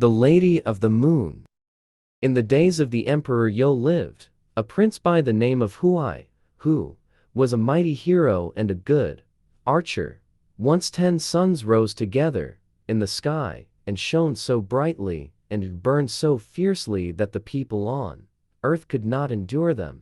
The Lady of the Moon. In the days of the Emperor Yo lived a prince by the name of Huai, who was a mighty hero and a good archer. Once 10 suns rose together in the sky and shone so brightly and burned so fiercely that the people on earth could not endure them.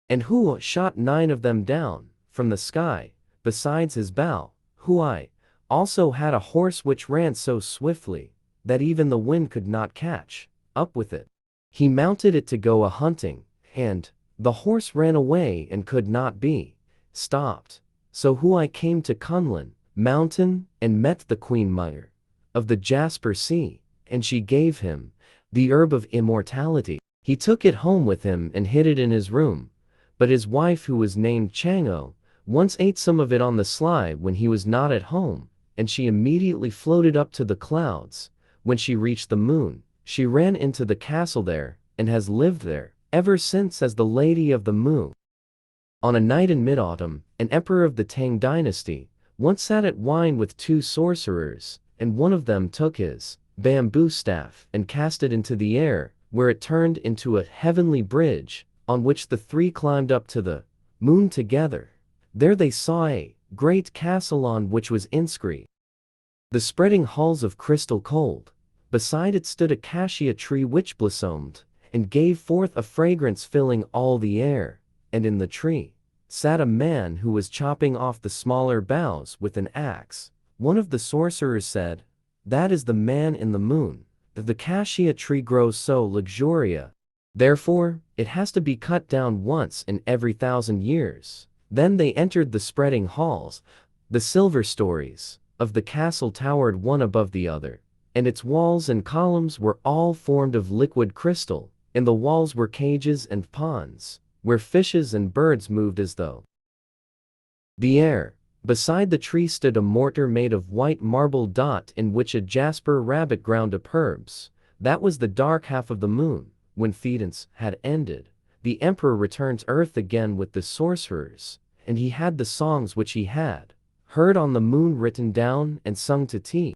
And Hua shot 9 of them down from the sky. Besides his bow, Huai also had a horse which ran so swiftly that even the wind could not catch up with it. He mounted it to go a-hunting, and the horse ran away and could not be stopped. So Huai came to Kunlun mountain and met the Queen Mother of the Jasper Sea, and she gave him the herb of immortality. He took it home with him and hid it in his room, but his wife, who was named Chang'o, once ate some of it on the sly when he was not at home, and she immediately floated up to the clouds. When she reached the moon, she ran into the castle there, and has lived there ever since as the Lady of the Moon. On a night in mid-autumn, an emperor of the Tang dynasty once sat at wine with 2 sorcerers, and one of them took his bamboo staff and cast it into the air, where it turned into a heavenly bridge, on which the 3 climbed up to the moon together. There they saw a great castle on which was inscribed, "The spreading halls of crystal cold." Beside it stood a cassia tree which blossomed and gave forth a fragrance filling all the air, and in the tree sat a man who was chopping off the smaller boughs with an axe. One of the sorcerers said, "That is the man in the moon. The cassia tree grows so luxuriant, therefore it has to be cut down once in every 1,000 years. Then they entered the spreading halls. The silver stories of the castle towered one above the other, and its walls and columns were all formed of liquid crystal. In the walls were cages and ponds, where fishes and birds moved as though the air. Beside the tree stood a mortar made of white marble dot in which a jasper rabbit ground up herbs. That was the dark half of the moon. When Thedance had ended, the emperor returned to earth again with the sorcerers, and he had the songs which he had heard on the moon written down and sung to tea.